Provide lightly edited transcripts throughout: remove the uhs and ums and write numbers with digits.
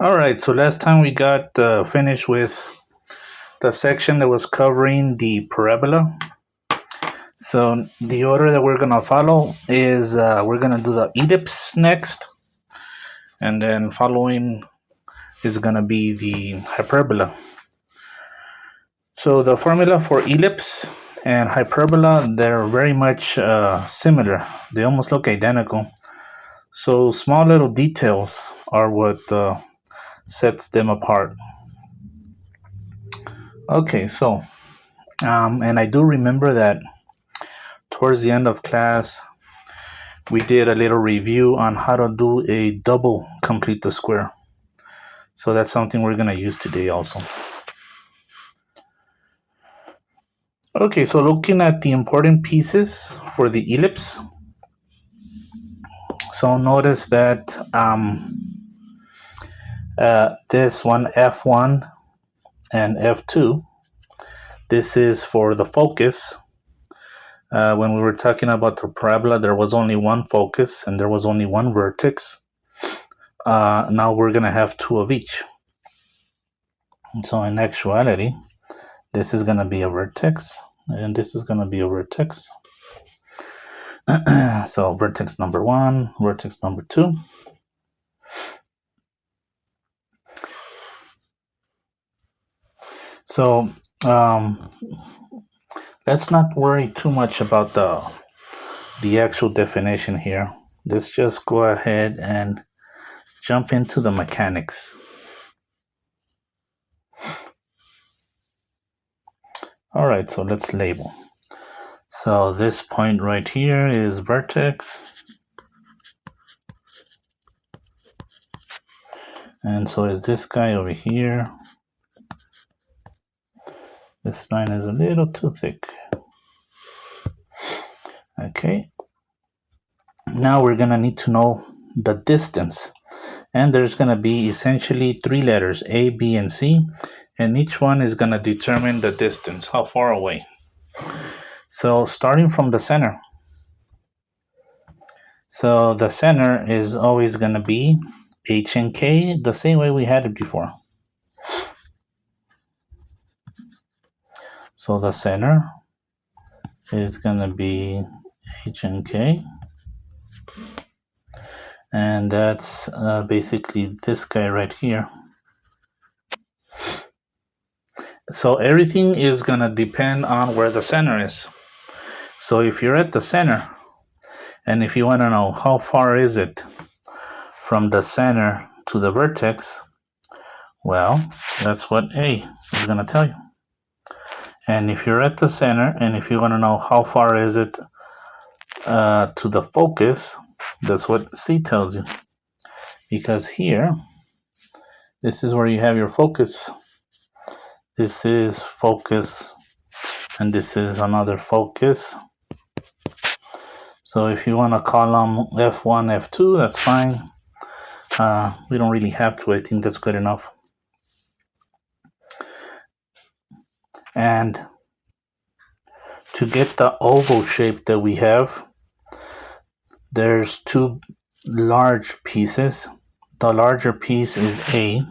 All right, so last time we got finished with the section that was covering the parabola. So the order that we're gonna follow is we're gonna do the ellipse next, and then following is gonna be the hyperbola. So the formula for ellipse and hyperbola, they're very much similar. They almost look identical. So small little details are what sets them apart. Okay, so and I do remember that towards the end of class, we did a little review on how to do a double complete the square. So that's something we're going to use today also. Okay, so looking at the important pieces for the ellipse. So notice that this one, F1 and F2, this is for the focus. When we were talking about the parabola, there was only one focus and there was only one vertex. Now we're going to have two of each. So in actuality, this is going to be a vertex and this is going to be a vertex. So vertex number one, vertex number two. So let's not worry too much about the actual definition here. Let's just go ahead and jump into the mechanics. All right, so let's label. So this point right here is vertex. And so is this guy over here. This line is a little too thick. Okay. Now we're going to need to know the distance. And there's going to be essentially three letters, A, B, and C. And each one is going to determine the distance, how far away. So starting from the center. So the center is always going to be H and K, the same way we had it before. So the center is going to be H and K. And that's basically this guy right here. So everything is going to depend on where the center is. So if you're at the center, and if you want to know how far is it from the center to the vertex, well, that's what A is going to tell you. And if you're at the center, and if you want to know how far is it to the focus, that's what C tells you. Because here, this is where you have your focus. This is focus, and this is another focus. So if you want to call them F1, F2, that's fine. We don't really have to. I think that's good enough. And to get the oval shape that we have, there's two large pieces. The larger piece is A.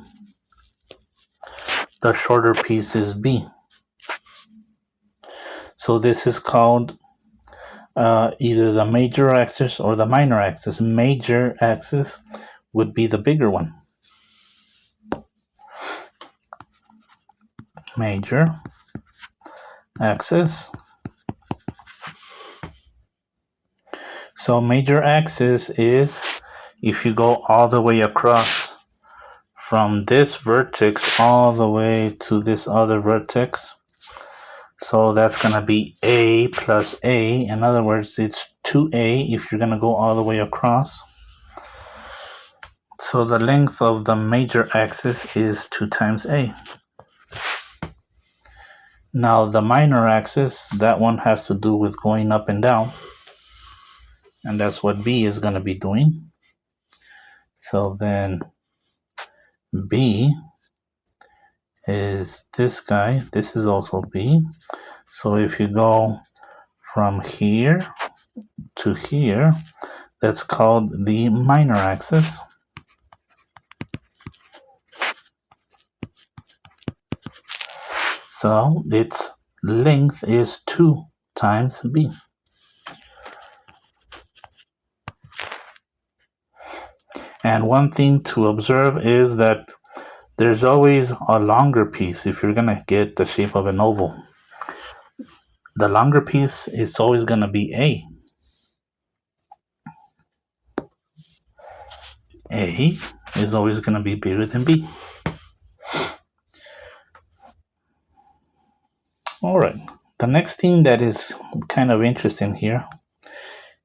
The shorter piece is B. So this is called either the major axis or the minor axis. Major axis would be the bigger one. Major axis. So major axis is if you go all the way across from this vertex all the way to this other vertex. So that's going to be A plus A. In other words, it's 2A if you're going to go all the way across. So the length of the major axis is 2 times A. Now the minor axis, that one has to do with going up and down. And that's what B is going to be doing. So then B is this guy. This is also B. So if you go from here to here, that's called the minor axis. So its length is 2 times b. And one thing to observe is that there's always a longer piece if you're going to get the shape of an oval. The longer piece is always going to be A. A is always going to be bigger than B. All right. The next thing that is kind of interesting here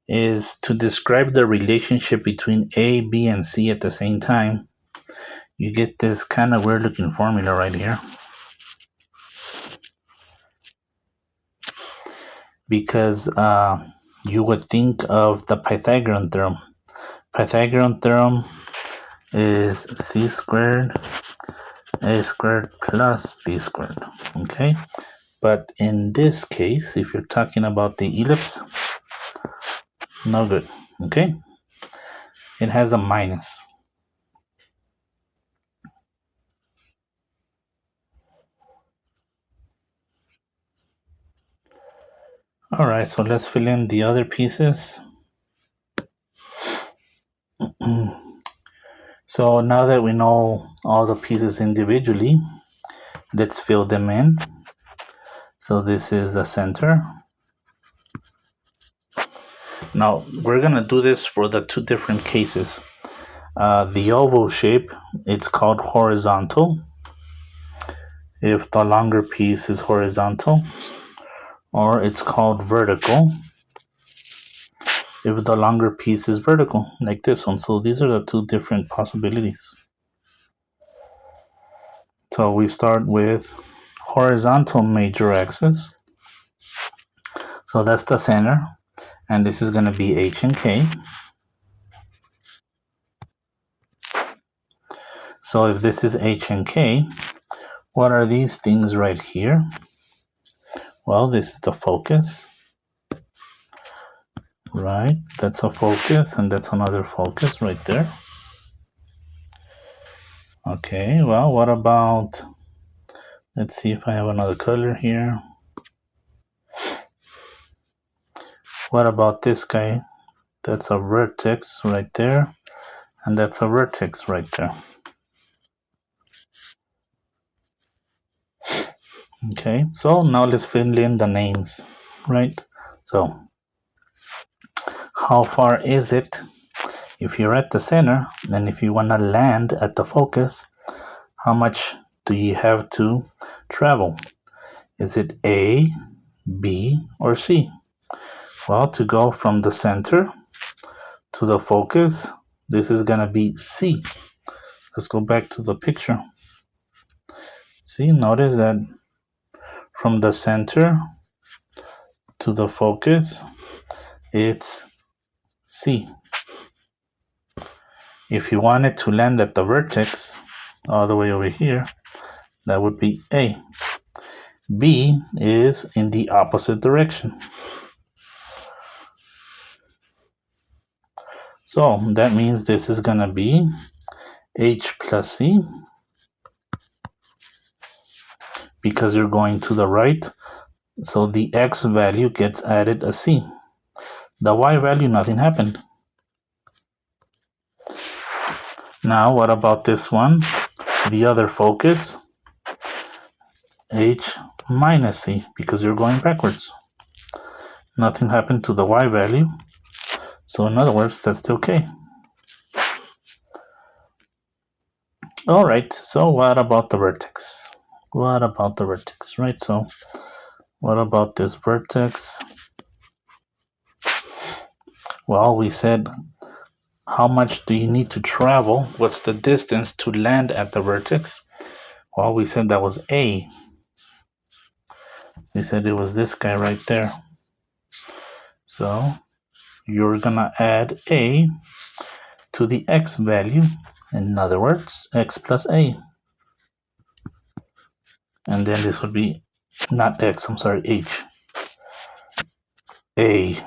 is to describe the relationship between A, B, and C at the same time. You get this kind of weird looking formula right here. Because you would think of the Pythagorean theorem. Pythagorean theorem is c squared a squared plus b squared. Okay, but in this case, if you're talking about the ellipse, no good. Okay, it has a minus. All right, so let's fill in the other pieces. So now that we know all the pieces individually, let's fill them in. So this is the center. Now we're gonna do this for the two different cases. The oval shape, it's called horizontal if the longer piece is horizontal, or it's called vertical if the longer piece is vertical, like this one. So these are the two different possibilities. So we start with horizontal major axis. So that's the center, and this is going to be H and K. So if this is H and K, what are these things right here? Well, this is the focus, right? That's a focus, and that's another focus right there. Okay, well, what about, let's see if I have another color here. What about this guy? That's a vertex right there, and that's a vertex right there. Okay, so now let's fill in the names, right? So how far is it if you're at the center, and if you want to land at the focus, how much do you have to travel? Is it A, B, or C? Well, to go from the center to the focus, this is gonna be C. Let's go back to the picture. See, notice that from the center to the focus, it's C. If you wanted to land at the vertex, all the way over here, that would be A. B is in the opposite direction. So that means this is gonna be H plus C, because you're going to the right. So the X value gets added a C. The Y value, nothing happened. Now, what about this one? The other focus, H minus C, because you're going backwards. Nothing happened to the Y value. So in other words, that's still K. All right, so what about the vertex? What about the vertex, right? So what about this vertex? Well, we said, how much do you need to travel? What's the distance to land at the vertex? Well, we said that was A. We said it was this guy right there. So you're gonna add A to the X value. In other words, X plus A. And then this would be not X, I'm sorry, H. A.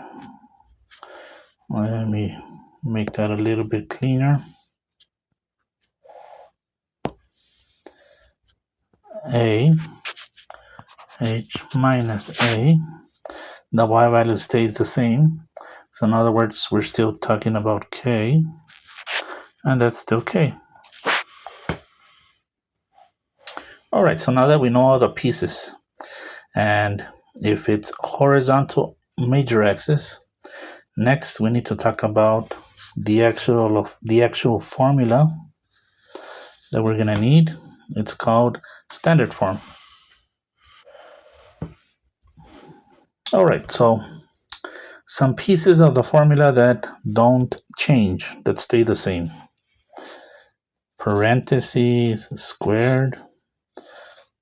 Let me make that a little bit cleaner. A h minus a. The y value stays the same. So in other words, we're still talking about k, and that's still k. All right, so now that we know all the pieces, and if it's horizontal major axis, next we need to talk about the actual formula that we're gonna need. It's called standard form. All right, so some pieces of the formula that don't change, that stay the same. Parentheses squared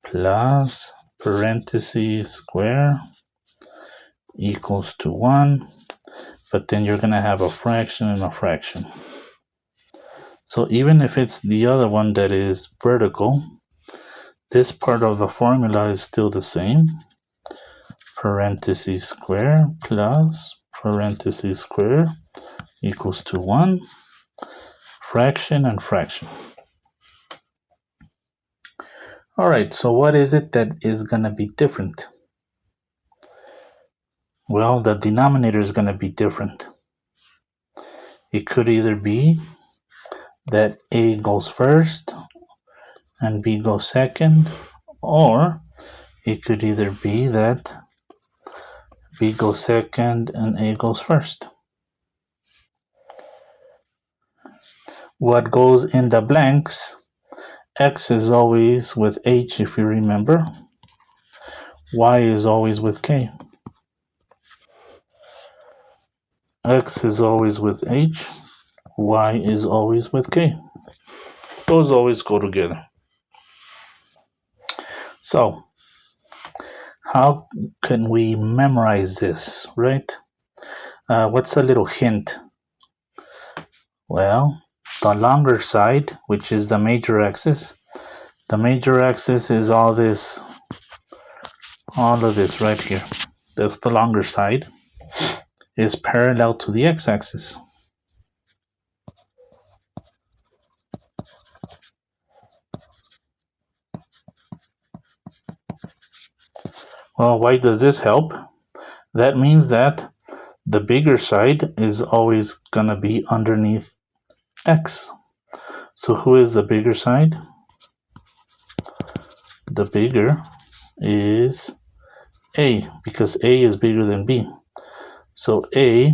plus parentheses square equals to 1, but then you're going to have a fraction and a fraction. So even if it's the other one that is vertical, this part of the formula is still the same. Parentheses square plus parentheses square equals to 1, fraction and fraction. All right, so what is it that is going to be different? Well, the denominator is going to be different. It could either be that A goes first and B goes second, or it could either be that B goes second and A goes first. What goes in the blanks, X is always with H if you remember. Y is always with K. X is always with H. Y is always with K. Those always go together. So, how can we memorize this, right? What's a little hint? Well, the longer side, which is the major axis is all of this right here. That's the longer side, is parallel to the x-axis. Well, why does this help? That means that the bigger side is always going to be underneath x. So who is the bigger side? The bigger is A, because A is bigger than B. So A,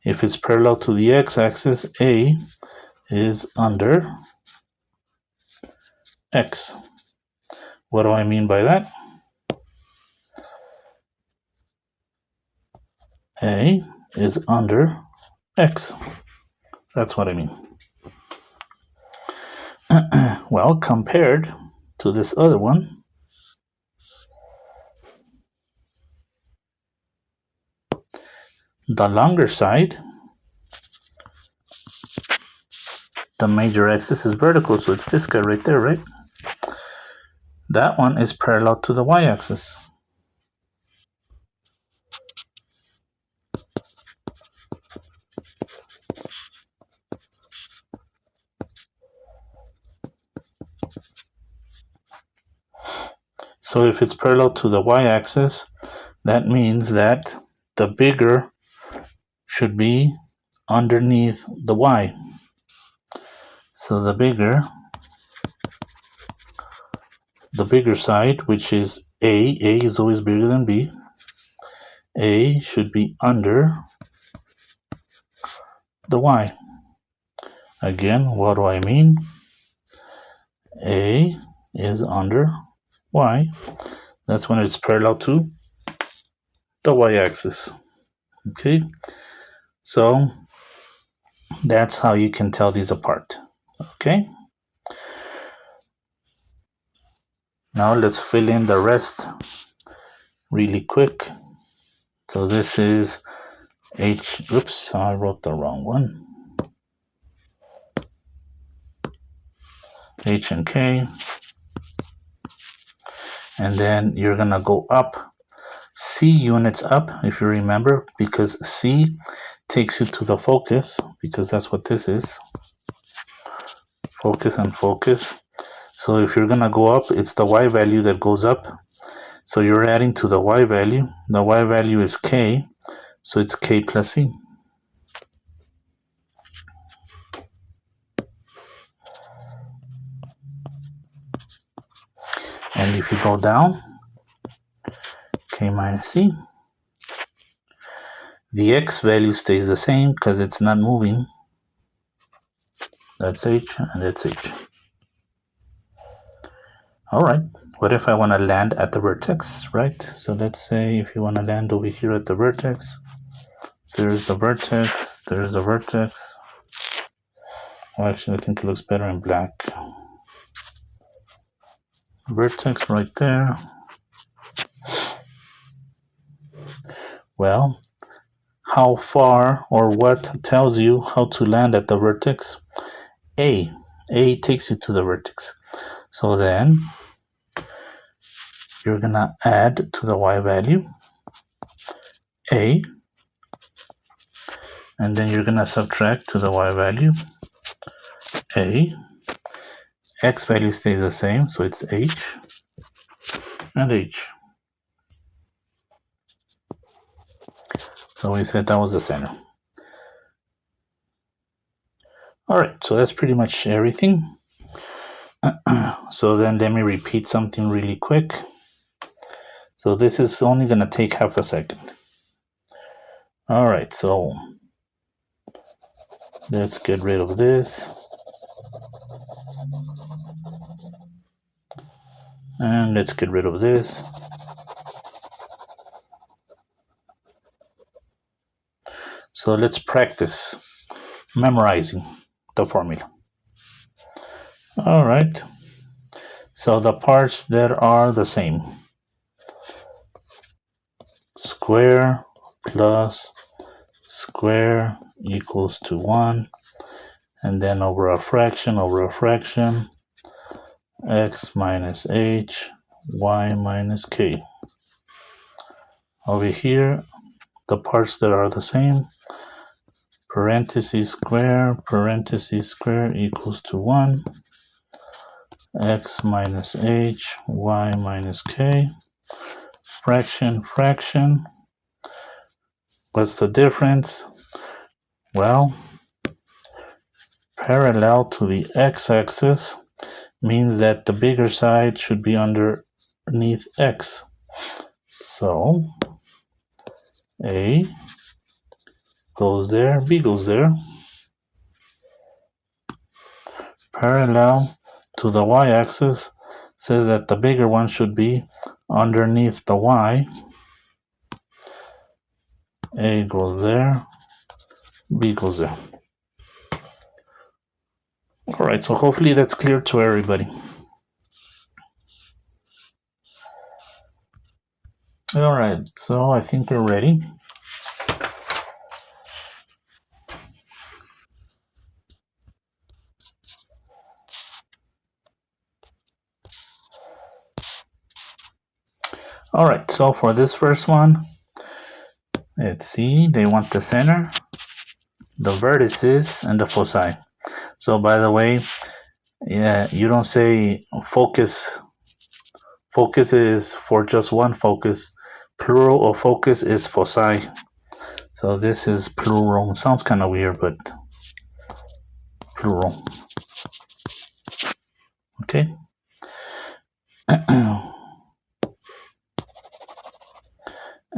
if it's parallel to the x-axis, A is under x. What do I mean by that? A is under x. That's what I mean. Well, compared to this other one, the longer side, the major axis is vertical, so it's this guy right there, right? That one is parallel to the y-axis. So if it's parallel to the y-axis, that means that the bigger should be underneath the y. So the bigger side, which is A is always bigger than B. A should be under the y. Again, what do I mean? A is under y. That's when it's parallel to the y-axis. Okay, so that's how you can tell these apart. Okay, now let's fill in the rest really quick. So this is H, oops, I wrote the wrong one. H and K. And then you're gonna go up C units up, if you remember, because C takes you to the focus, because that's what this is. Focus and focus. So if you're gonna go up, it's the Y value that goes up. So you're adding to the y value. The y value is k, so it's k plus c. And if you go down, k minus c, the x value stays the same because it's not moving. That's h and that's h. All right, what if I want to land at the vertex, right? So let's say if you want to land over here at the vertex, there's the vertex, there's the vertex. Well, actually, I think it looks better in black. Vertex right there. Well, how far or what tells you how to land at the vertex? A takes you to the vertex. So then you're gonna add to the y value a, and then you're gonna subtract to the y value a. X value stays the same, so it's h and h. So we said that was the center. All right, so that's pretty much everything. So then let me repeat something really quick. So this is only going to take half a second. All right, so let's get rid of this. And let's get rid of this. So let's practice memorizing the formula. All right, so the parts that are the same. Square plus square equals to 1, and then over a fraction, x minus h, y minus k. Over here, the parts that are the same, parentheses square equals to 1, x minus h, y minus k, fraction. What's the difference? Well, parallel to the x-axis means that the bigger side should be underneath x. So A goes there, B goes there. Parallel to the y-axis says that the bigger one should be underneath the y. A goes there, B goes there. All right, so hopefully that's clear to everybody. All right, so I think we're ready. All right, so for this first one, let's see, they want the center, the vertices, and the foci. So by the way, yeah, you don't say focus. Focus is for just one focus. Plural of focus is foci. So this is plural. Sounds kind of weird, but plural. Okay.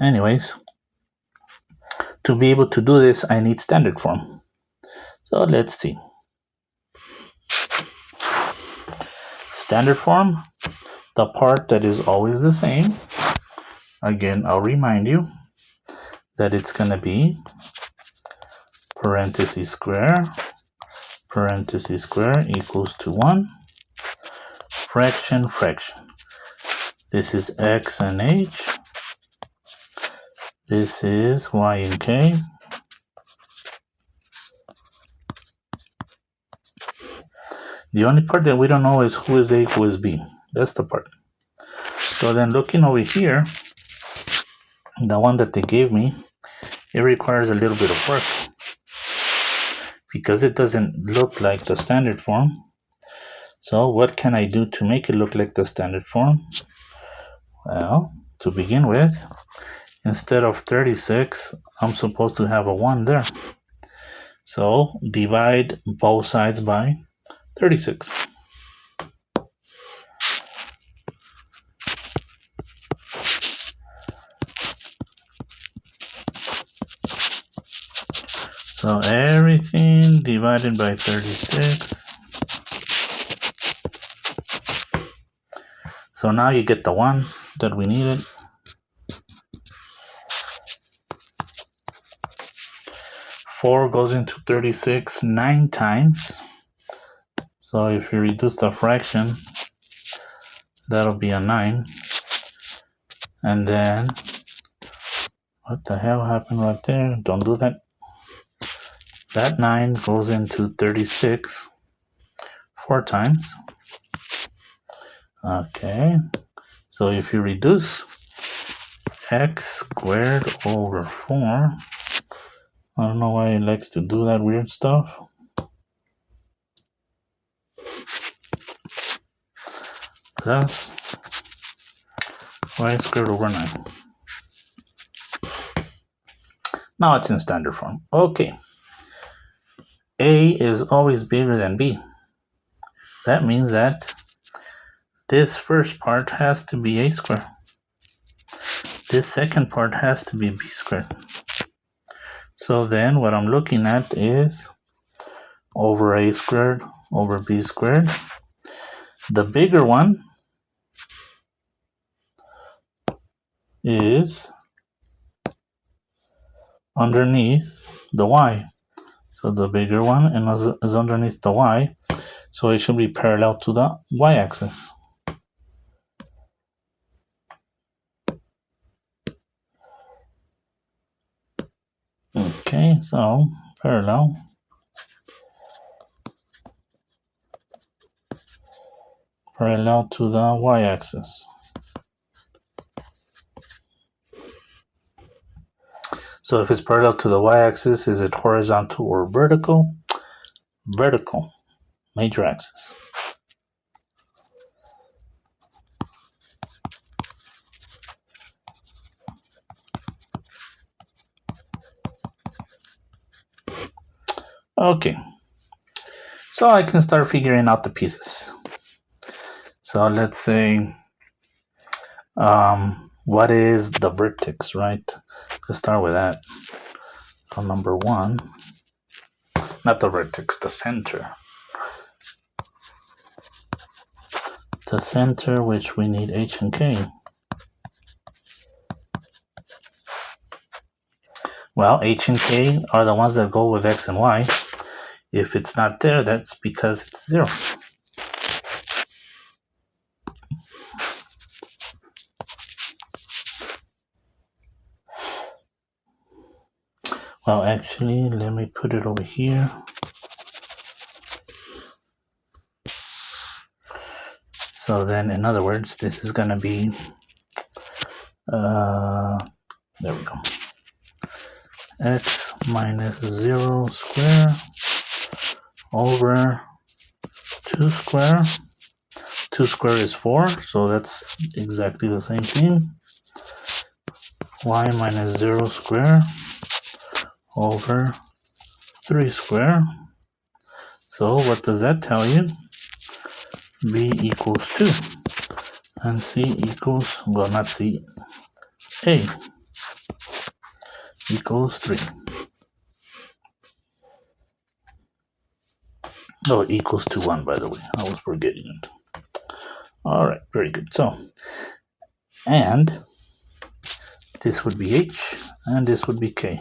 Anyways, to be able to do this, I need standard form. So let's see. Standard form, the part that is always the same. Again, I'll remind you that it's going to be parentheses square equals to 1, fraction. This is x and h. This is y and k. The only part that we don't know is who is A, who is B. That's the part. So then looking over here, the one that they gave me, it requires a little bit of work because it doesn't look like the standard form. So what can I do to make it look like the standard form? Well, to begin with, instead of 36, I'm supposed to have a 1 there. So divide both sides by 36. So everything divided by 36. So now you get the 1 that we needed. 4 goes into 36 9 times. So if you reduce the fraction, that'll be a 9. And then, what the hell happened right there? Don't do that. That 9 goes into 36 4 times. Okay. So if you reduce x squared over 4, I don't know why it likes to do that weird stuff. Plus y squared over 9. Now it's in standard form. Okay. A is always bigger than B. That means that this first part has to be a squared. This second part has to be b squared. So then what I'm looking at is over a squared over b squared. The bigger one is underneath the y. So the bigger one is underneath the y. So it should be parallel to the y-axis. Okay, so parallel. Parallel to the y-axis. So if it's parallel to the y-axis, is it horizontal or vertical? Vertical, major axis. Okay, so I can start figuring out the pieces. So let's say, what is the vertex, right? Let's start with that. So number 1, not the vertex, the center. The center, which we need h and k. Well, h and k are the ones that go with x and y. If it's not there, that's because it's 0. Well, actually, let me put it over here. So then, in other words, this is going to be, there we go, x minus 0 square over 2 square. 2 square is 4, so that's exactly the same thing. Y minus 0 square over 3 square. So what does that tell you? B equals 2. And C equals, well, not C, A equals 3. Oh, it equals to 1, by the way. I was forgetting it. All right, very good. So, and this would be H, and this would be K.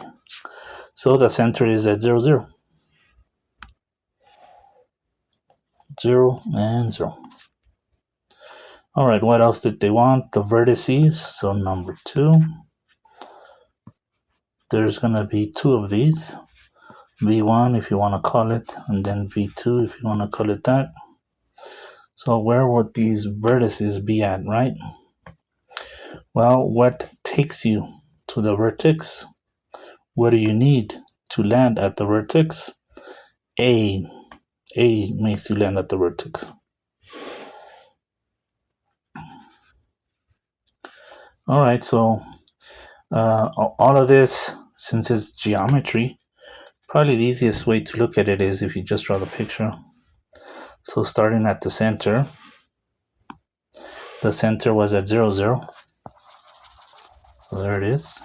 So the center is at 0, 0. 0 and 0. All right, what else did they want? The vertices. So number 2, there's going to be 2 of these. V1 if you want to call it, and then V2 if you want to call it that. So where would these vertices be at, right? Well, what takes you to the vertex? What do you need to land at the vertex? A makes you land at the vertex. All right, so all of this, since it's geometry, probably the easiest way to look at it is if you just draw the picture. So starting at the center was at 0, 0. So there it is.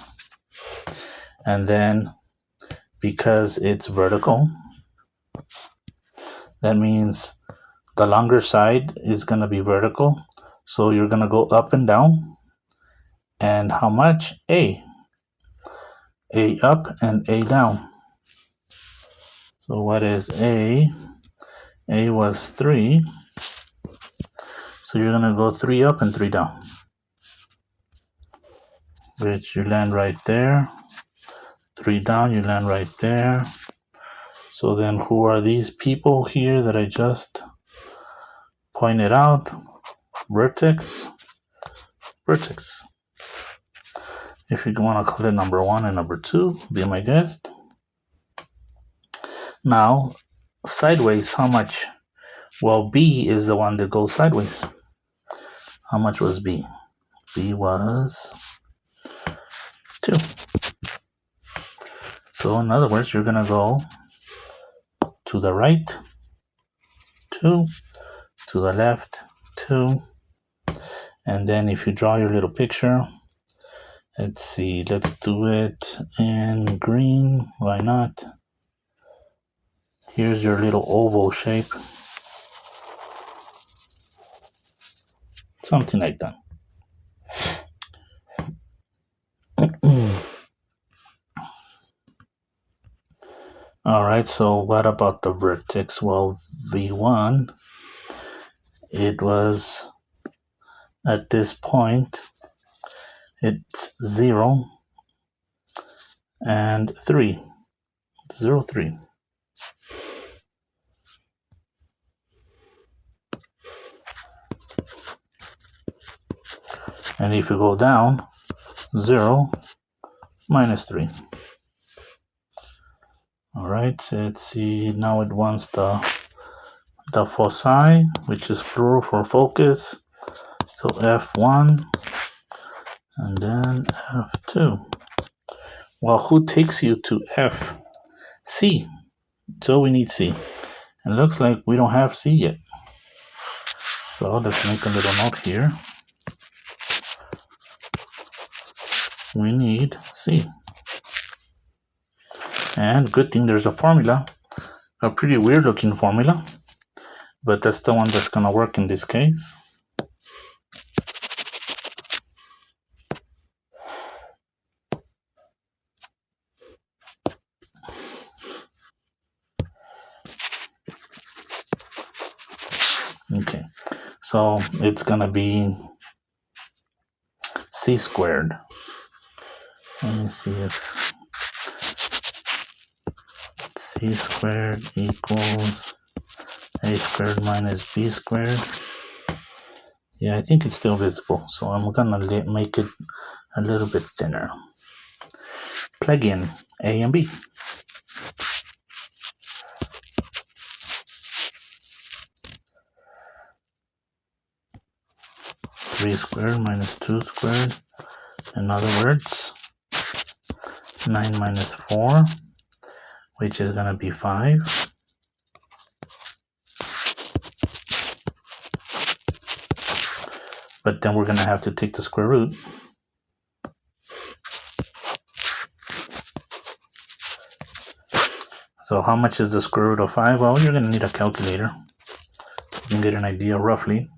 And then because it's vertical, that means the longer side is going to be vertical. So you're going to go up and down. And how much? A up and A down. So what is A? A was 3. So you're going to go 3 up and 3 down, which you land right there. 3 down, you land right there. So then who are these people here that I just pointed out? Vertex. If you want to call it number 1 and number 2, be my guest. Now, sideways, how much? Well, B is the one that goes sideways. How much was B? B was 2. So in other words, you're going to go to the right, 2, to the left, 2. And then if you draw your little picture, let's see, let's do it in green. Why not? Here's your little oval shape. Something like that. All right, so what about the vertex? Well, V1, it was at this point, it's 0 and 3. 0, 3. And if you go down, 0, minus 3. All right, so let's see, now it wants the foci, which is plural for focus. So F1 and then F2. Well, who takes you to F? C. So we need C. It looks like we don't have C yet. So let's make a little note here. We need C. And good thing there's a formula, a pretty weird looking formula, but that's the one that's going to work in this case. Okay, so it's going to be C squared. Let me see if C squared equals A squared minus B squared. Yeah, I think it's still visible, so I'm gonna make it a little bit thinner. Plug in A and B. Three squared minus 2 squared. In other words, 9 minus 4, which is gonna be 5. But then we're gonna have to take the square root. So how much is the square root of 5? Well, you're gonna need a calculator. You can get an idea roughly.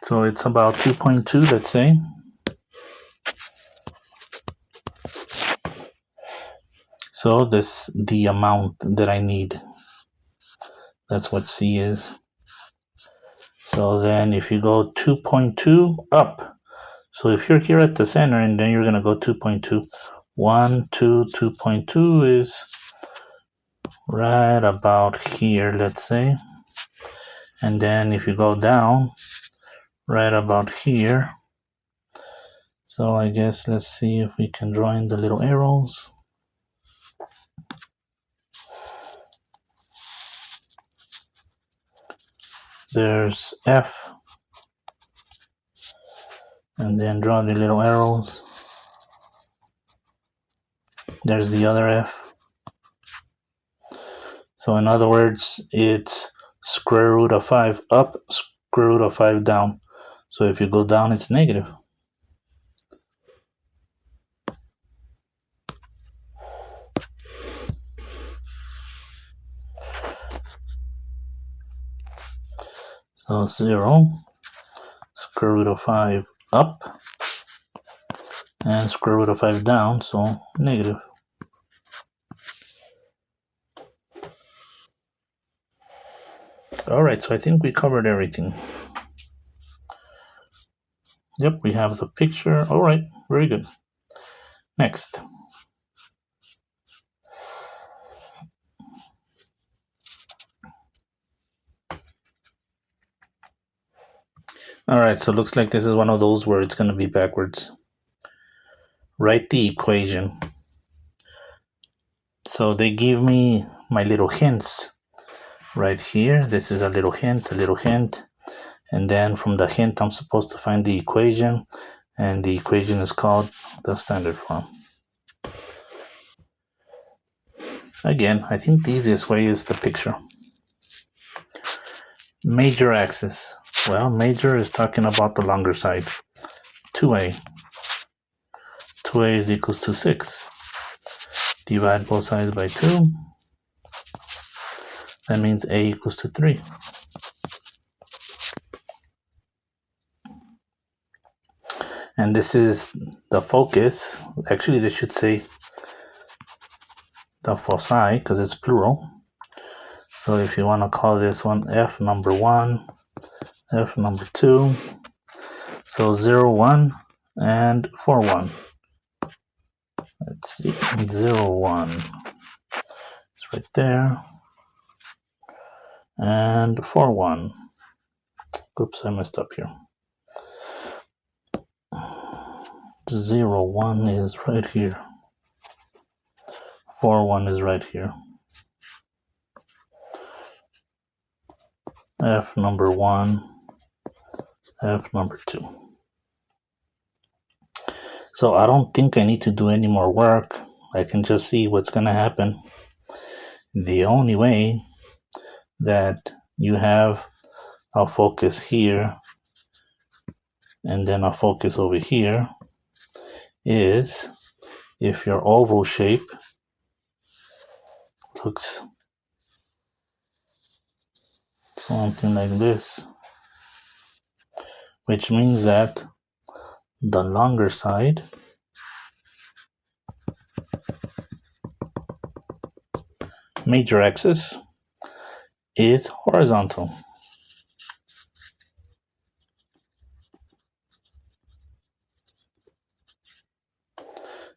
So it's about 2.2, let's say. So this the amount that I need. That's what C is. So then if you go 2.2 up, so if you're here at the center and then you're going to go 2.2, 1, 2, 2.2 is right about here, let's say. And then if you go down, right about here. So I guess let's see if we can draw in the little arrows. There's F, and then draw the little arrows. There's the other F. So in other words, it's square root of 5 up, square root of 5 down. So if you go down, it's negative. So 0, square root of 5 up, and square root of 5 down, so negative. All right, so I think we covered everything. Yep, we have the picture. All right, very good. Next. All right, so it looks like this is one of those where it's going to be backwards. Write the equation. So they give me my little hints right here. This is a little hint, and then from the hint I'm supposed to find the equation, and the equation is called the standard form. Again, I think the easiest way is the picture. Major axis. Well, major is talking about the longer side. 2a. 2a is equals to 6. Divide both sides by 2. That means a equals to 3. And this is the focus. Actually, this should say the foci because it's plural. So if you want to call this one F number 1, F number 2, so 0, 1, and 4, 1. Let's see, 0, 1. It's right there. And 4, 1. Oops, I messed up here. 0, 1 is right here. 4, 1 is right here. F number 1, F number 2. So I don't think I need to do any more work. I can just see what's going to happen. The only way that you have a focus here and then a focus over here is if your oval shape looks something like this, which means that the longer side major axis is horizontal.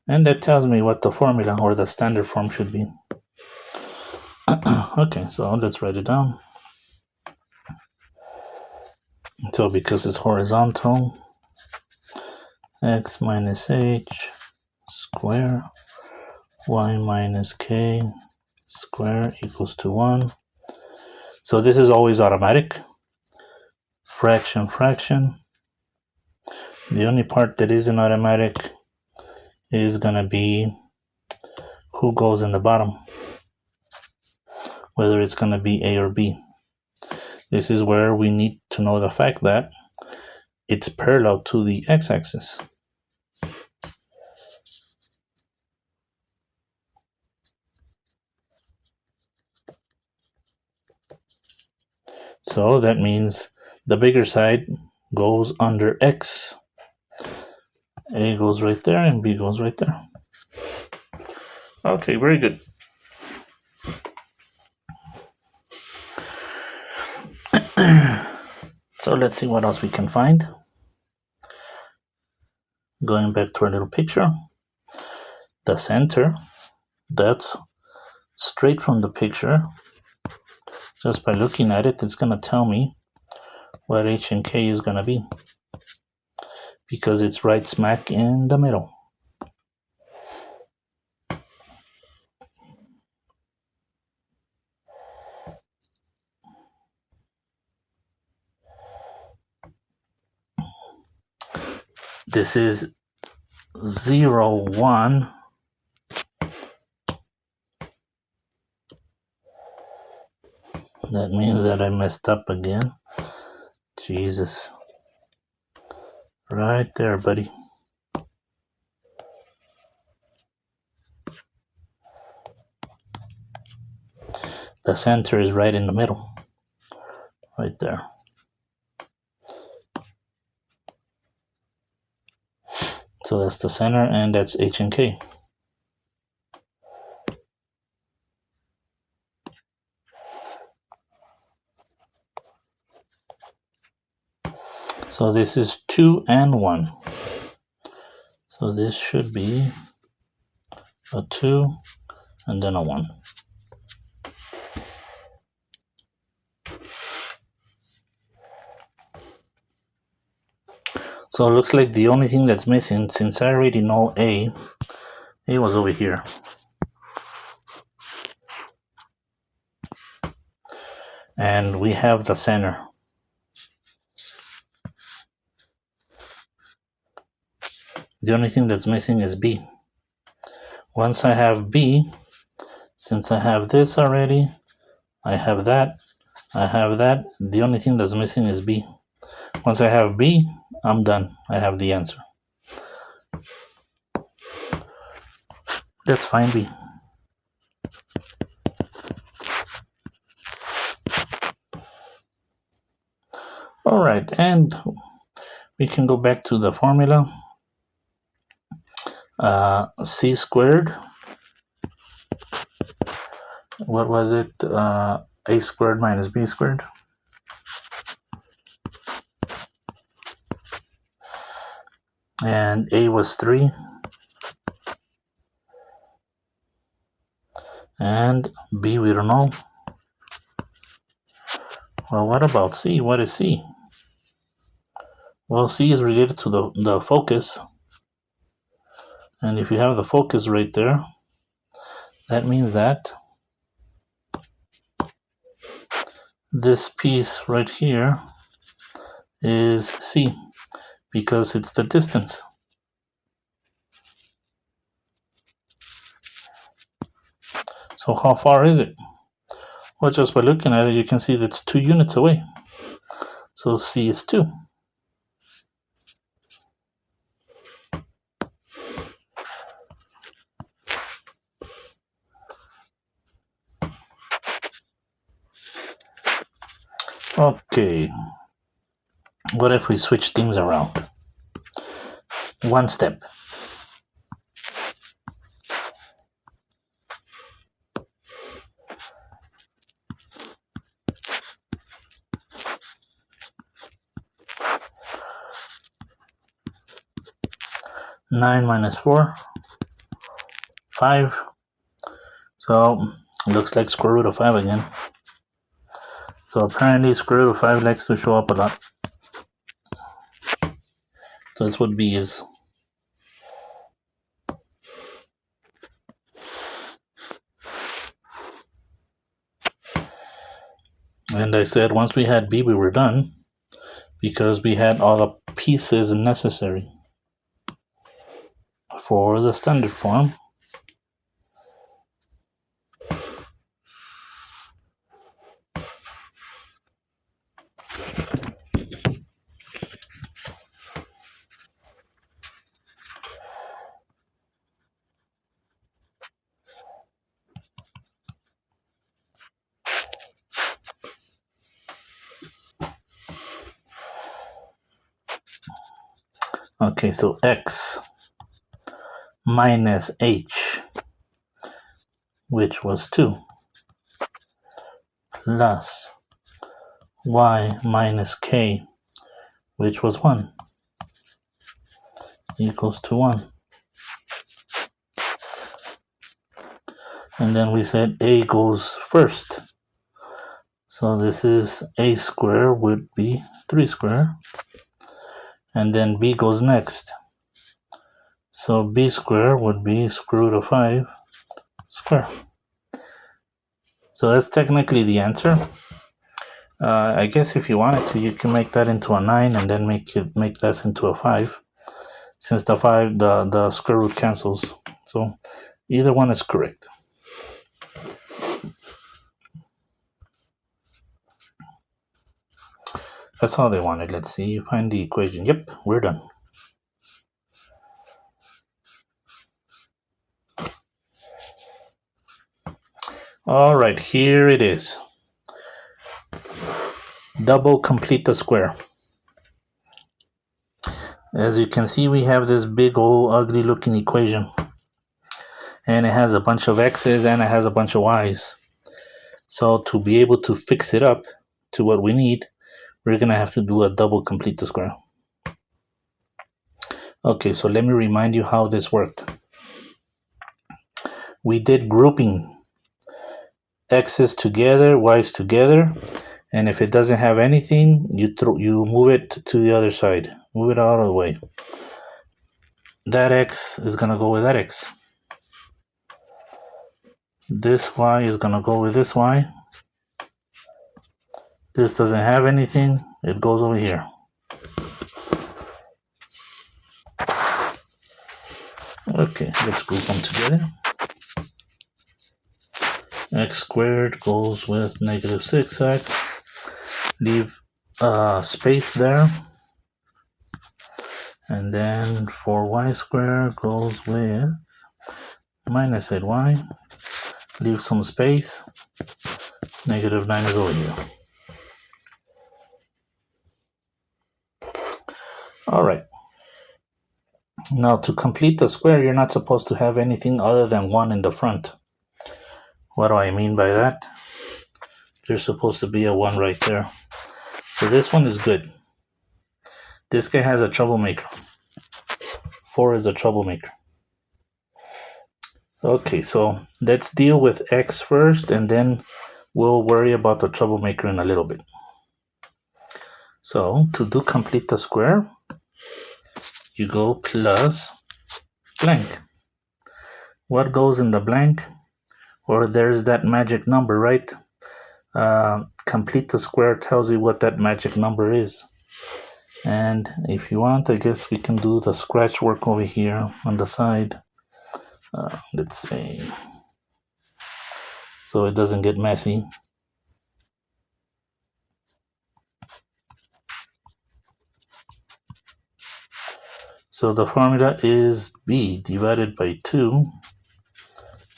And that tells me what the formula or the standard form should be. Okay, so let's write it down. So because it's horizontal, x minus h square y minus k square equals to 1. So this is always automatic. Fraction, fraction. The only part that isn't automatic is going to be who goes in the bottom, whether it's going to be A or B. This is where we need to know the fact that it's parallel to the x-axis. So that means the bigger side goes under x. A goes right there and B goes right there. Okay, very good. So let's see what else we can find. Going back to our little picture, the center, that's straight from the picture. Just by looking at it, it's going to tell me what H and K is going to be because it's right smack in the middle. this is 0, 1. That means that I messed up again. Jesus. Right there, buddy. The center is right in the middle. Right there. So that's the center, and that's H and K. So this is 2 and 1. So this should be a 2 and then a 1. So it looks like the only thing that's missing, since I already know A was over here. And we have the center. The only thing that's missing is B. Once I have B, since I have this already, I have that, the only thing that's missing is B. Once I have B, I'm done. I have the answer. Let's find B. All right, and we can go back to the formula. C squared. What was it? A squared minus B squared. And A was 3. And B, we don't know. Well, what about C? What is C? Well, C is related to the focus. And if you have the focus right there, that means that this piece right here is C, because it's the distance. So how far is it? Well, just by looking at it, you can see that it's 2 units away. So C is 2. Okay. What if we switch things around? One step. Nine minus 4, 5. So looks like square root of 5 again. So apparently square root of 5 likes to show up a lot. So that's what B is. And I said once we had B, we were done, because we had all the pieces necessary for the standard form. Okay, so X minus H, which was 2, plus Y minus K, which was 1, equals to 1. And then we said A goes first. So this is A squared would be 3 squared. And then B goes next. So B squared would be square root of 5 square. So that's technically the answer. I guess if you wanted to, you can make that into a 9 and then make this into a 5. since the square root cancels. So either one is correct. That's all they wanted. Let's see, find the equation. Yep, we're done. All right, here it is. Double complete the square. As you can see, we have this big old ugly looking equation, and it has a bunch of x's and it has a bunch of y's. So to be able to fix it up to what we need, we're gonna have to do a double complete the square. Okay, so let me remind you how this worked. We did grouping, x's together, y's together, and if it doesn't have anything, you move it to the other side, move it out of the way. That x is gonna go with that x. This y is gonna go with this y. This doesn't have anything, it goes over here. Okay, let's group them together. X squared goes with negative 6x. Leave space there. And then for y squared goes with minus 8y. Leave some space. Negative 9 is over here. All right. Now to complete the square, you're not supposed to have anything other than 1 in the front. What do I mean by that? There's supposed to be a 1 right there. So this one is good. This guy has a troublemaker. 4 is a troublemaker. Okay, so let's deal with x first, and then we'll worry about the troublemaker in a little bit. So to do complete the square, you go plus blank. What goes in the blank? Or there's that magic number, right? Complete the square tells you what that magic number is. And if you want, I guess we can do the scratch work over here on the side. Let's say, so it doesn't get messy. So the formula is b divided by 2,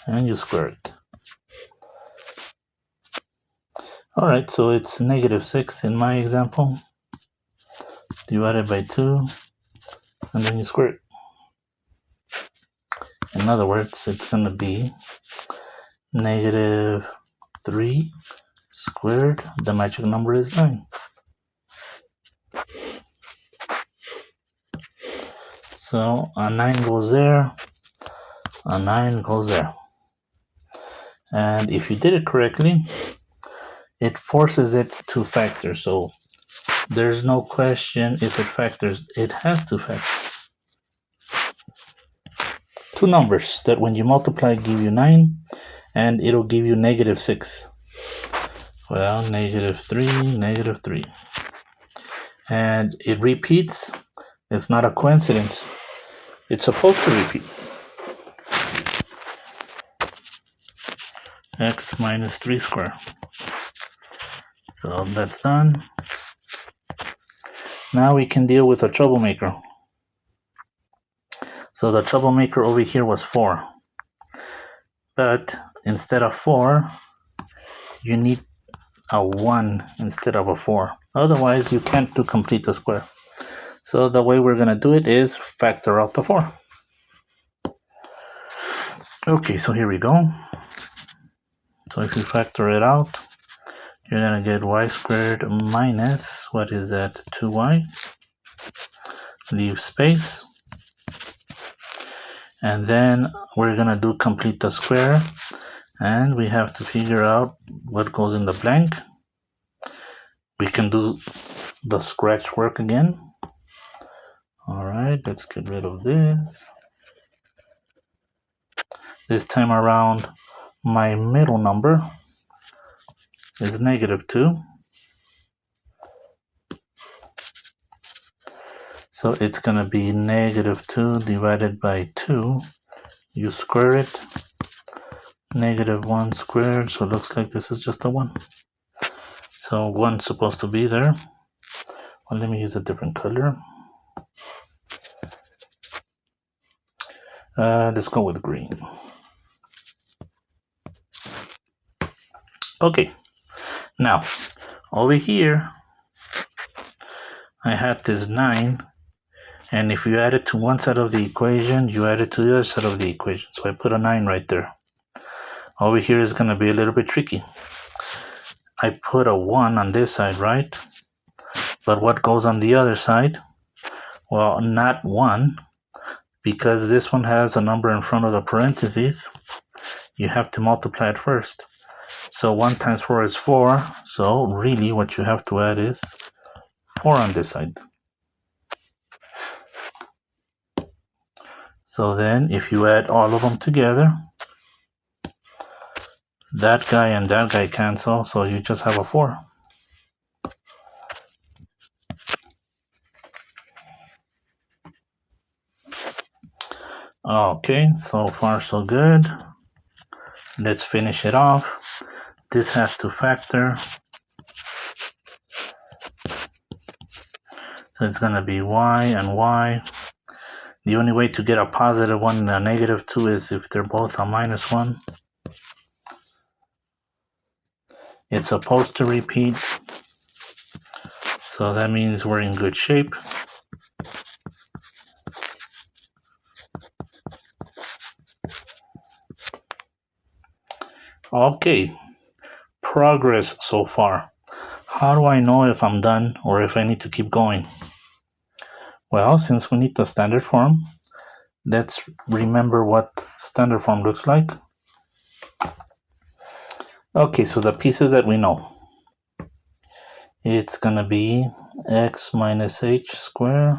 and you square it. All right, so it's negative 6 in my example, divided by 2, and then you square it. In other words, it's going to be negative 3 squared. The magic number is 9. So a 9 goes there, a 9 goes there. And if you did it correctly, it forces it to factor. So there's no question if it factors. It has to factor. Two numbers that when you multiply give you 9, and it'll give you negative 6. Well, negative 3, negative 3. And it repeats. It's not a coincidence. It's supposed to repeat. X minus 3 squared. So that's done. Now we can deal with a troublemaker. So the troublemaker over here was 4. But instead of 4, you need a 1 instead of a 4. Otherwise, you can't do complete the square. So the way we're going to do it is factor out the 4. Okay, so here we go. So if you factor it out, you're going to get y squared minus, what is that, 2y. Leave space. And then we're going to do complete the square. And we have to figure out what goes in the blank. We can do the scratch work again. All right, let's get rid of this. This time around, my middle number is negative 2. So it's going to be negative 2 divided by 2. You square it. Negative 1 squared. So it looks like this is just a 1. So 1's supposed to be there. Well, let me use a different color. Let's go with green. Okay. Now, over here, I had this 9. And if you add it to one side of the equation, you add it to the other side of the equation. So I put a 9 right there. Over here is going to be a little bit tricky. I put a 1 on this side, right? But what goes on the other side? Well, not 1, because this one has a number in front of the parentheses. You have to multiply it first. So 1 times 4 is 4. So really what you have to add is 4 on this side. So then if you add all of them together, that guy and that guy cancel, so you just have a 4. Okay, so far so good. Let's finish it off. This has to factor. So it's going to be y and y. The only way to get a positive 1 and a negative 2 is if they're both a minus 1. It's supposed to repeat. So that means we're in good shape. Okay, progress so far. How do I know if I'm done or if I need to keep going? Well, since we need the standard form, let's remember what standard form looks like. Okay, so the pieces that we know. It's going to be x minus h squared,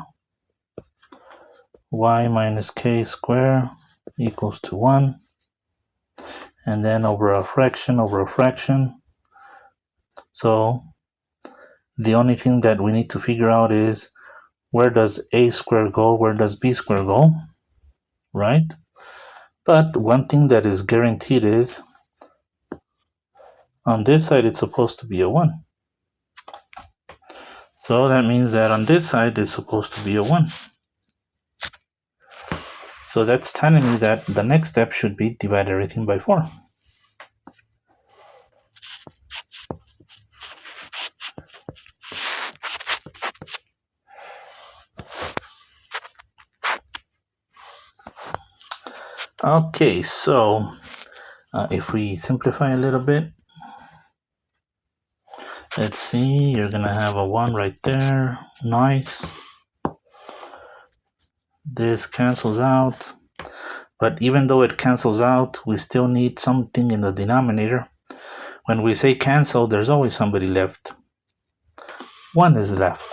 y minus k squared equals to 1. And then over a fraction over a fraction. So the only thing that we need to figure out is where does a squared go, where does b squared go, right? But one thing that is guaranteed is on this side it's supposed to be a 1. So that means that on this side it's supposed to be a 1. So that's telling me that the next step should be divide everything by 4. Okay, so if we simplify a little bit, let's see, you're gonna have a 1 right there. Nice. This cancels out. But even though it cancels out, we still need something in the denominator. When we say cancel, there's always somebody left. 1 is left.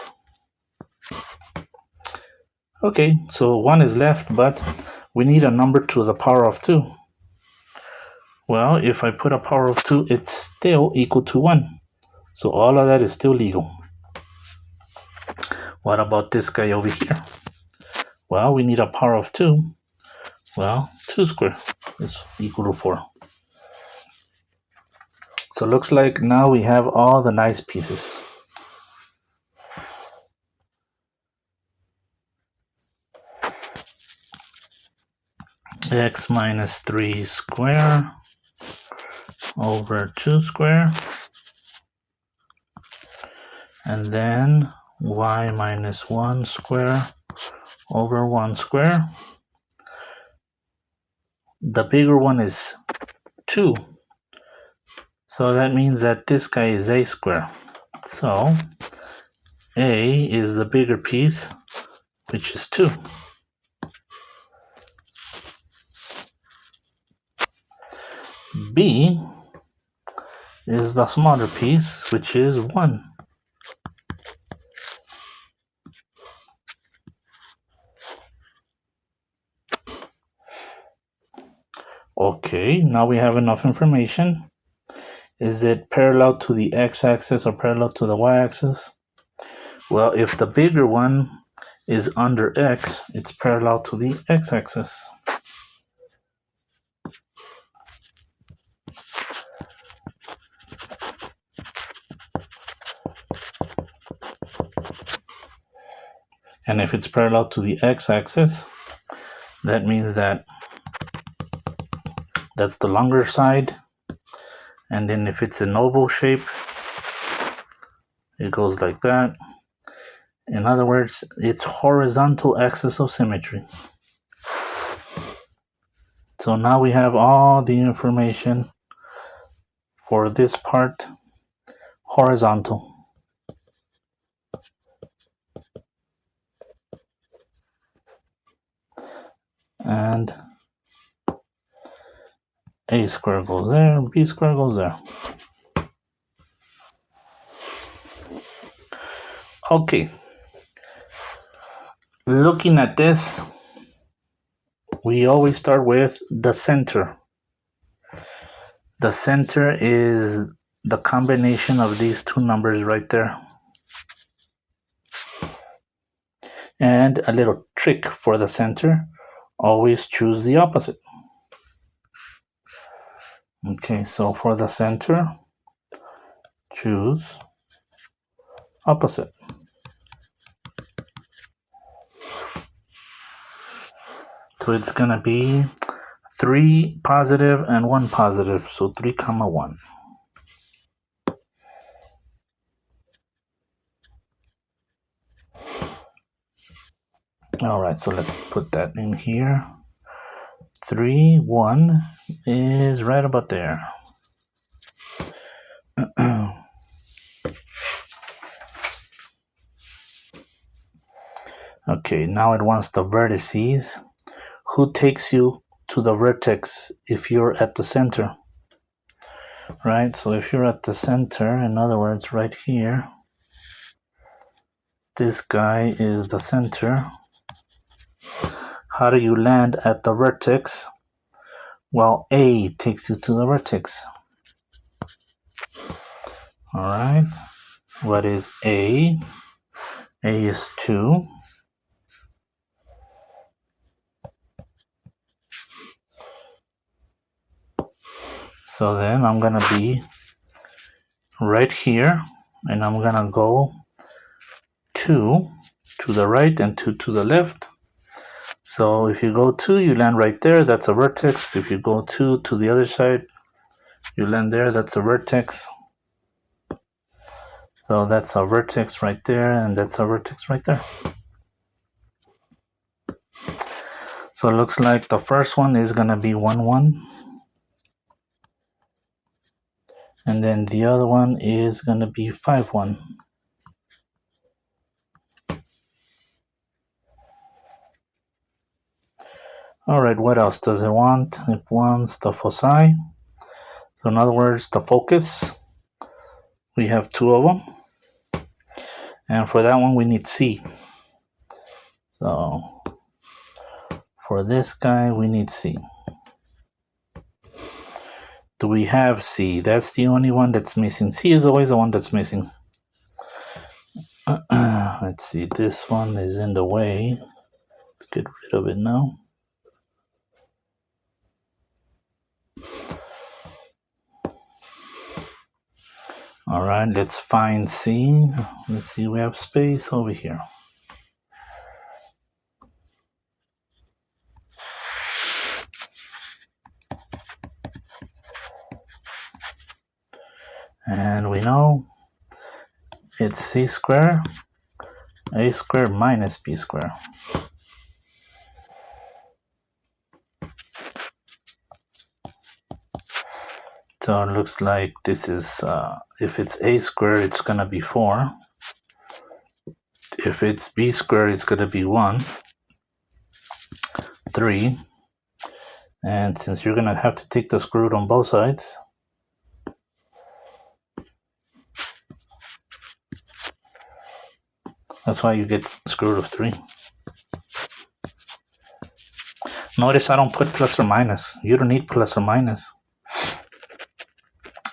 Okay, so 1 is left, but we need a number to the power of 2. Well, if I put a power of 2, it's still equal to 1. So all of that is still legal. What about this guy over here? Well, we need a power of 2. Well, 2 squared is equal to 4. So it looks like now we have all the nice pieces. X minus 3 squared over 2 squared. And then y minus 1 squared over 1 squared. The bigger one is 2. So that means that this guy is a squared. So a is the bigger piece, which is 2. B is the smaller piece, which is 1. Okay, now we have enough information. Is it parallel to the x-axis or parallel to the y-axis? Well, if the bigger one is under x, it's parallel to the x-axis. And if it's parallel to the x-axis, that means that that's the longer side. And then if it's an oval shape, it goes like that. In other words, it's horizontal axis of symmetry. So now we have all the information for this part horizontal. And a square goes there, b square goes there. Okay. Looking at this, we always start with the center. The center is the combination of these two numbers right there. And a little trick for the center, always choose the opposite. Okay, so for the center, choose opposite. So it's gonna be 3 positive and 1 positive, so 3 comma 1. All right, so let's put that in here. 3, 1 is right about there. Okay, now it wants the vertices. Who takes you to the vertex if you're at the center? Right, so if you're at the center, in other words, right here, this guy is the center. How do you land at the vertex? Well, A takes you to the vertex. All right, what is A? A is 2. So then I'm gonna be right here, and I'm gonna go 2 to the right and 2 to the left. So if you go 2, you land right there, that's a vertex. If you go 2 to the other side, you land there, that's a vertex. So that's a vertex right there, and that's a vertex right there. So it looks like the first one is gonna be 1, 1. And then the other one is gonna be 5, 1. All right, what else does it want? It wants the foci. So in other words, the focus. We have 2 of them. And for that one, we need C. So for this guy, we need C. Do we have C? That's the only one that's missing. C is always the one that's missing. Let's see, this one is in the way. Let's get rid of it now. All right, let's find C. Let's see, we have space over here. And we know it's C squared, A squared minus B squared. So it looks like this is, if it's A squared, it's gonna be 4. If it's B squared, it's gonna be 1, 3. And since you're gonna have to take the square root on both sides, that's why you get square root of 3. Notice I don't put plus or minus. You don't need plus or minus,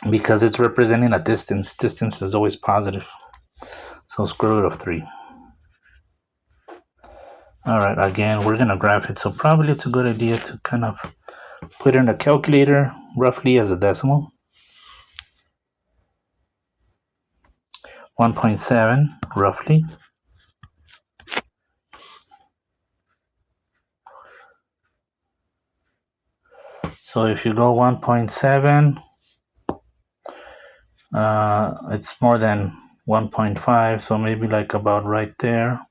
because it's representing a distance. Distance is always positive. So square root of 3. All right, again, we're gonna graph it, so probably it's a good idea to kind of put in a calculator roughly as a decimal. 1.7 roughly. So if you go 1.7, it's more than 1.5, so maybe like about right there,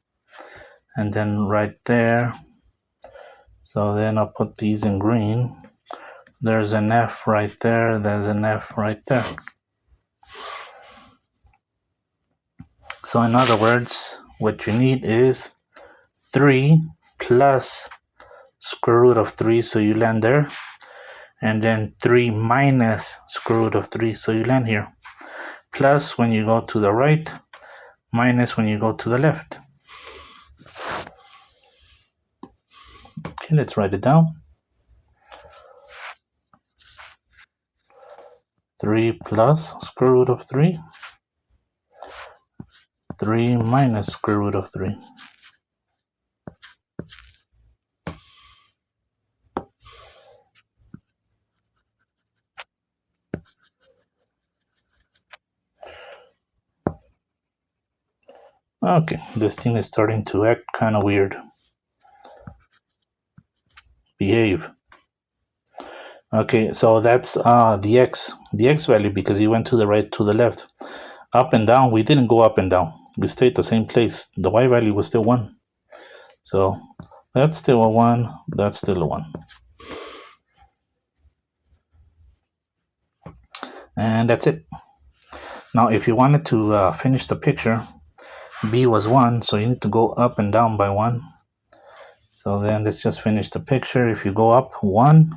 and then right there. So then I'll put these in green. There's an F right there, there's an F right there. So in other words, what you need is 3 plus square root of 3, so you land there, and then 3 minus square root of 3, so you land here, plus when you go to the right, minus when you go to the left. Okay, let's write it down. 3 plus square root of 3, 3 minus square root of 3. Okay, this thing is starting to act kind of weird. Behave. Okay, so that's the x value, because you went to the right, to the left. Up and down, we didn't go up and down. We stayed the same place. The y value was still 1. So that's still a 1, that's still a 1. And that's it. Now, if you wanted to finish the picture, b was 1, so you need to go up and down by 1. So then let's just finish the picture. If you go up 1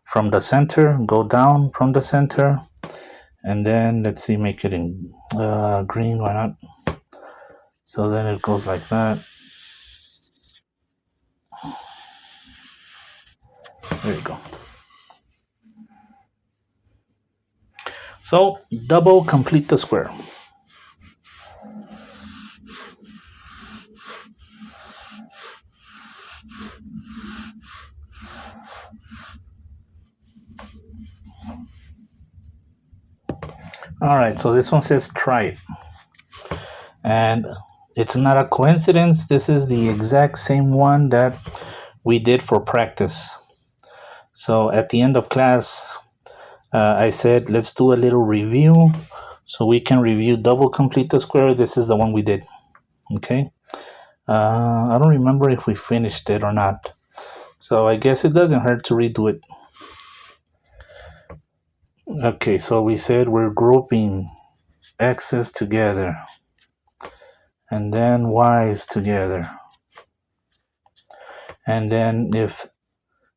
from the center, go down from the center, and then let's see, make it in green, why not? So then it goes like that. There you go. So double complete the square. All right, so this one says try it. And it's not a coincidence. This is the exact same one that we did for practice. So at the end of class, I said, let's do a little review so we can review double complete the square. This is the one we did. Okay. I don't remember if we finished it or not. So I guess it doesn't hurt to redo it. Okay, so we said we're grouping x's together and then y's together. And then if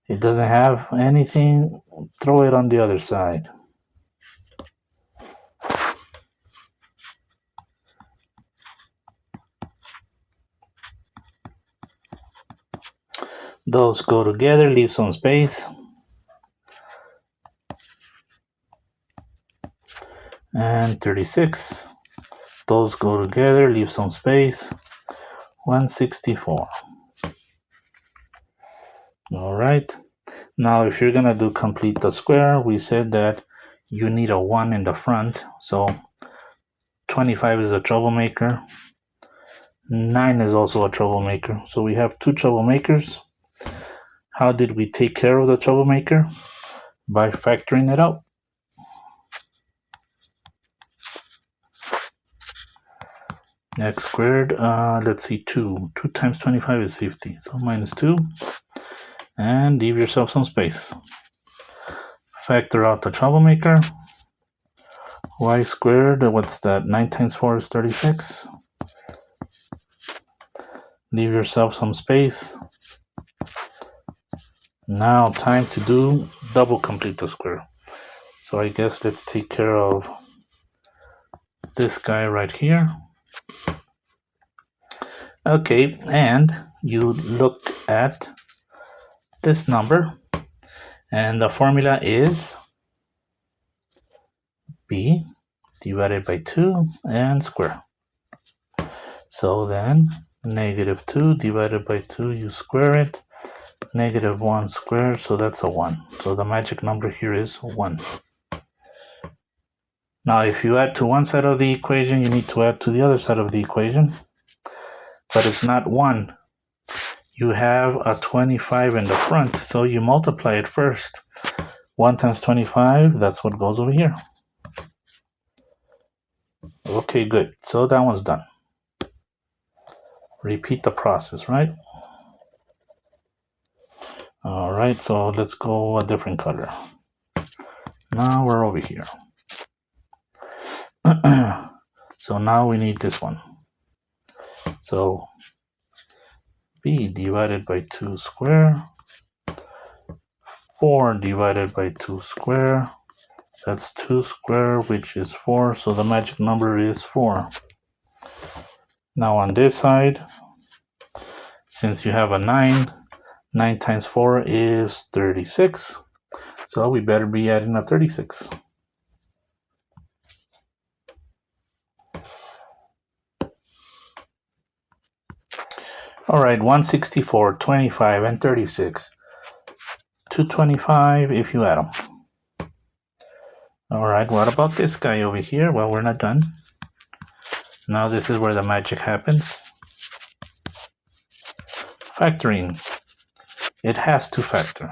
it doesn't have anything, throw it on the other side. Those go together, leave some space. And 36. Those go together, leave some space. 164. All right. Now, if you're going to do complete the square, we said that you need a 1 in the front. So 25 is a troublemaker. 9 is also a troublemaker. So we have 2 troublemakers. How did we take care of the troublemaker? By factoring it out. X squared, let's see, 2. 2 times 25 is 50. So minus 2. And leave yourself some space. Factor out the troublemaker. Y squared, what's that? 9 times 4 is 36. Leave yourself some space. Now time to do double complete the square. So I guess let's take care of this guy right here. Okay, and you look at this number, and the formula is b divided by 2 and square. So then Negative 2 divided by 2, you square it. Negative 1 squared, so that's a 1. So the magic number here is 1. Now, if you add to one side of the equation, you need to add to the other side of the equation. But it's not 1. You have a 25 in the front, so you multiply it first. 1 times 25, that's what goes over here. Okay, good. So that one's done. Repeat the process, right? All right, so let's go a different color. Now we're over here. So now we need this one. So b divided by 2 square, 4 divided by 2 square, that's 2 square, which is 4, so the magic number is 4. Now on this side, since you have a 9, 9 times 4 is 36, so we better be adding a 36. All right, 164, 25, and 36. 225 if you add them. All right, what about this guy over here? Well, we're not done. Now this is where the magic happens. Factoring. It has to factor.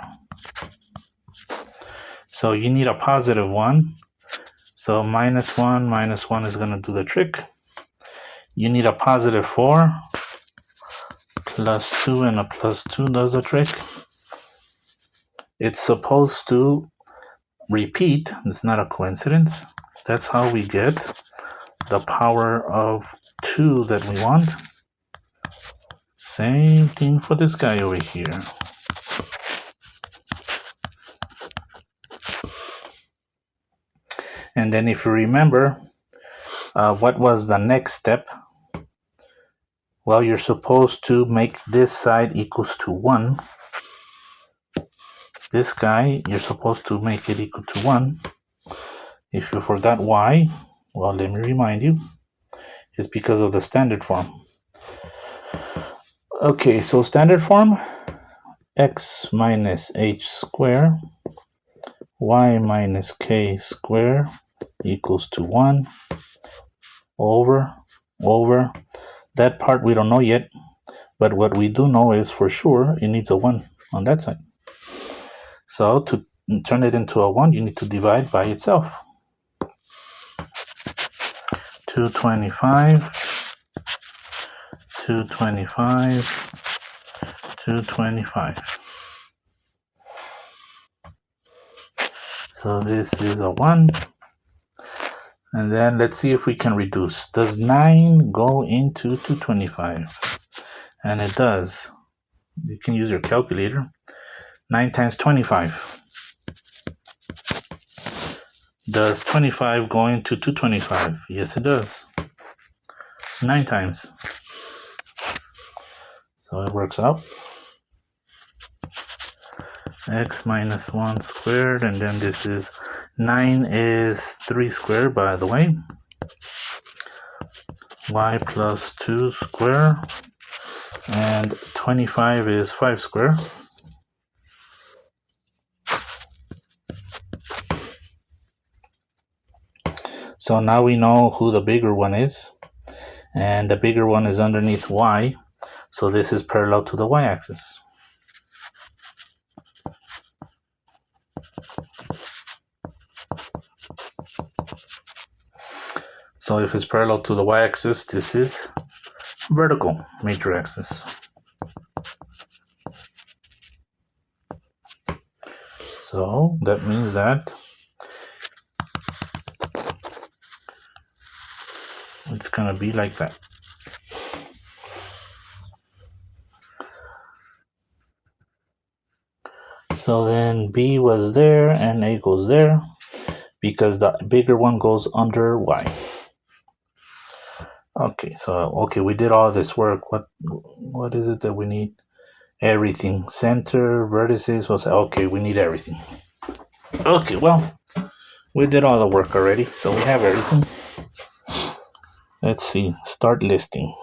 So you need a positive 1. So minus 1 is going to do the trick. You need a positive 4. Plus 2 and a plus 2 does the trick. It's supposed to repeat. It's not a coincidence. That's how we get the power of 2 that we want. Same thing for this guy over here. And then if you remember, what was the next step? Well, you're supposed to make this side equals to 1. This guy, you're supposed to make it equal to 1. If you forgot why, well, let me remind you. It's because of the standard form. Okay, so standard form, x minus h squared, y minus k squared equals to 1 over. That part we don't know yet, but what we do know is for sure it needs a 1 on that side. So to turn it into a 1, you need to divide by itself. 225, 225, 225. So this is a 1. And then let's see if we can reduce. Does 9 go into 225? And it does. You can use your calculator. 9 times 25. Does 25 go into 225? Yes, it does. 9 times. So it works out. X minus 1 squared, and then this is 9 is 3 squared, by the way. Y plus 2 squared, and 25 is 5 squared. So now we know who the bigger one is, and the bigger one is underneath y, so this is parallel to the y-axis. So if it's parallel to the y-axis, this is vertical major axis. So that means that it's going to be like that. So then B was there and A goes there because the bigger one goes under Y. Okay, so we did all this work. What is it that we need? Everything. Center, vertices, okay, we need everything. Okay, well, we did all the work already, so we have everything. Let's see, start listing.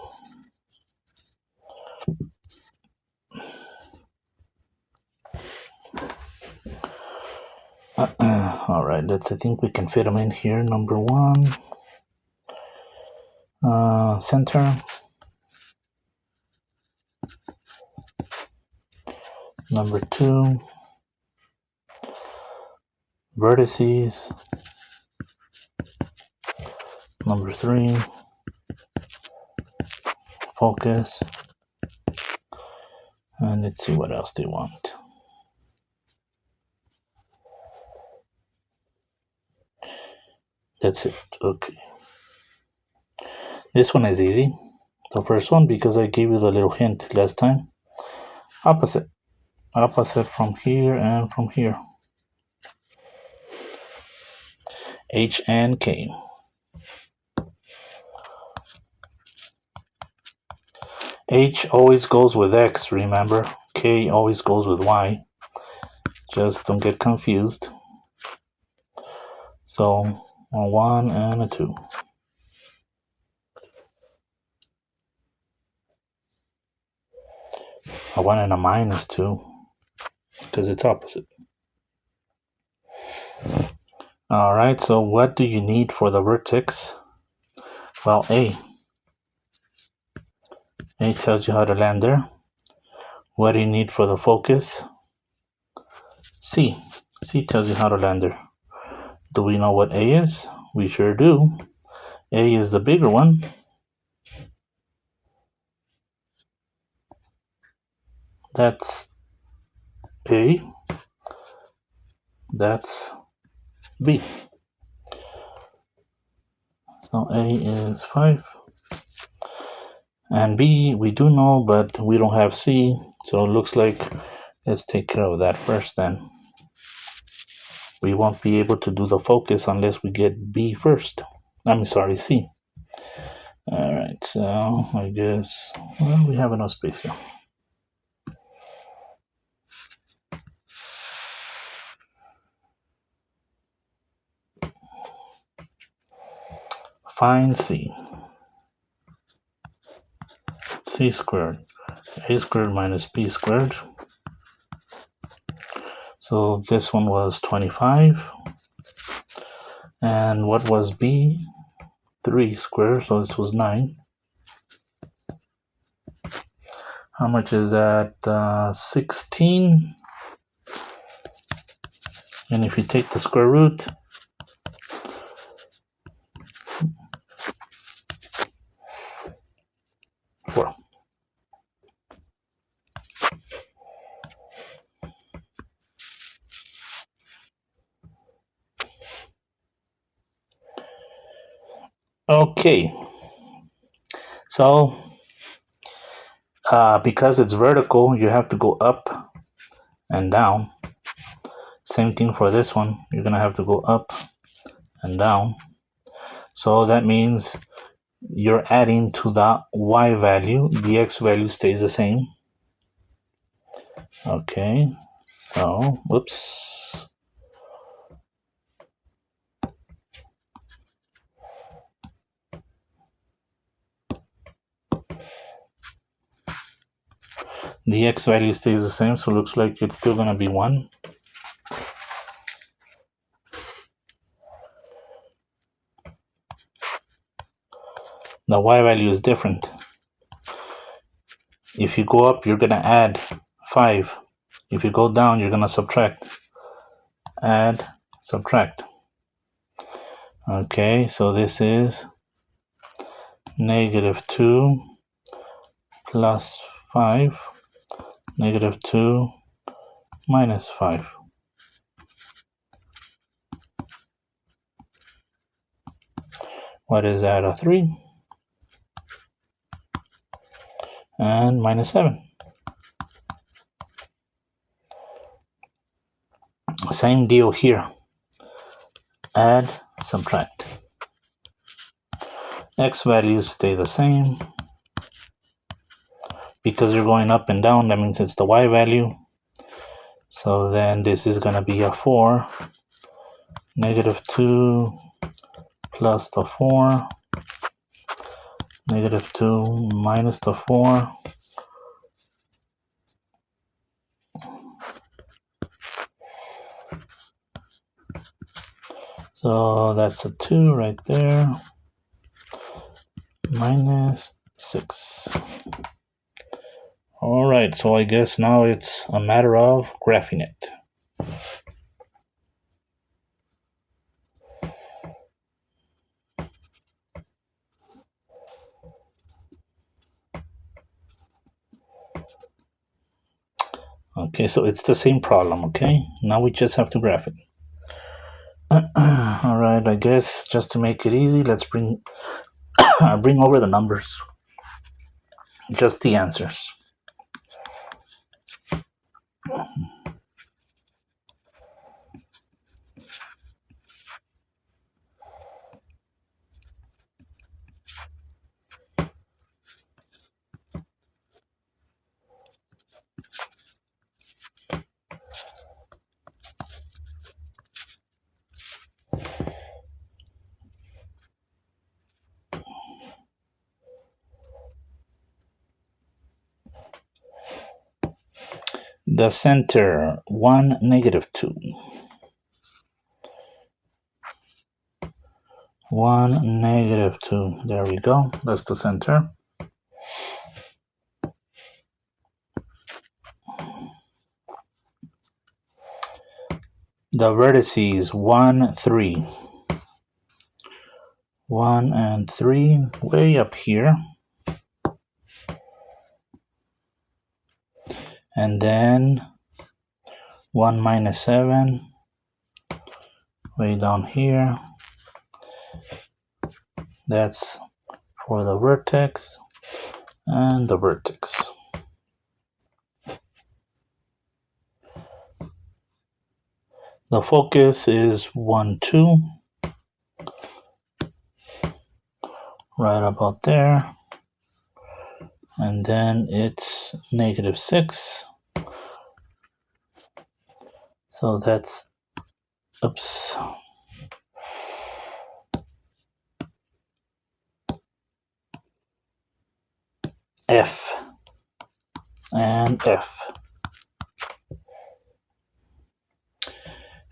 All right, I think we can fit them in here. Number 1, center. Number 2, vertices. Number 3, focus. And let's see what else they want. That's it. Okay. This one is easy. The first one, because I gave you the little hint last time. Opposite. Opposite from here and from here. H and K. H always goes with X, remember? K always goes with Y. Just don't get confused. So, a 1 and a 2. A 1 and a minus 2, because it's opposite. Alright, so what do you need for the vertex? Well, A. A tells you how to land there. What do you need for the focus? C. C tells you how to land there. Do we know what A is? We sure do. A is the bigger one. That's A. That's B. So A is 5. And B we do know, but we don't have C. So it looks like let's take care of that first then. We won't be able to do the focus unless we get B first. C. Alright, so I guess, well, we have enough space here. Find C. C squared. A squared minus B squared. So this one was 25. And what was B? 3 squared, so this was 9. How much is that? 16. And if you take the square root, four. Okay, so because it's vertical, you have to go up and down. Same thing for this one. You're gonna have to go up and down. So that means you're adding to the y value. The x value stays the same. Okay, so whoops. The x value stays the same, so it looks like it's still gonna be 1. The y value is different. If you go up, you're gonna add 5. If you go down, you're gonna subtract. Add, subtract. Okay, so this is -2 plus 5, -2 minus 5. What is that? A 3 and -7. Same deal here. Add, subtract. X values stay the same. Because you're going up and down, that means it's the y value. So then this is going to be a 4. -2 plus the 4. -2 minus the 4. So that's a 2 right there. Minus 6. All right, so I guess now it's a matter of graphing it. Okay, so it's the same problem, okay? Now we just have to graph it. All right, I guess just to make it easy, let's bring over the numbers. Just the answers. The center, 1, -2. 1, -2. There we go. That's the center. The vertices, 1, 3. 1 and 3, way up here. And then 1 -7, way down here. That's for the vertex and the vertex. The focus is 1, 2, right about there. And then it's -6. So that's, oops. F and F.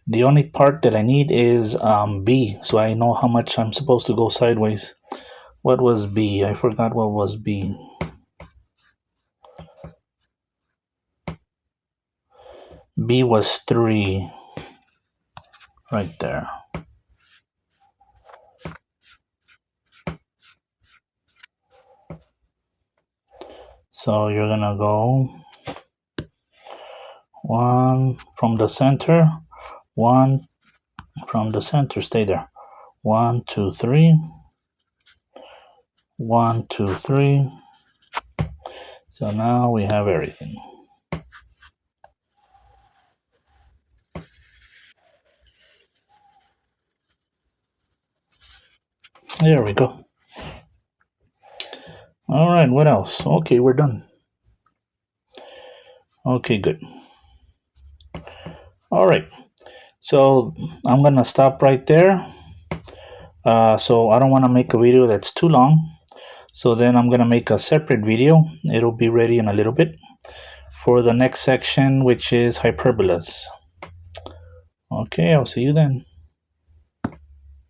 The only part that I need is B, so I know how much I'm supposed to go sideways. What was B? I forgot what was B. B was 3, right there. So you're gonna go 1 from the center, 1 from the center, stay there. 1, 2, 3. 1, 2, 3. So now we have everything. There we go. All right, what else? Okay, we're done. Okay, good. All right, so I'm gonna stop right there. So I don't want to make a video that's too long. So then I'm gonna make a separate video. It'll be ready in a little bit for the next section, which is hyperbolas. Okay, I'll see you then.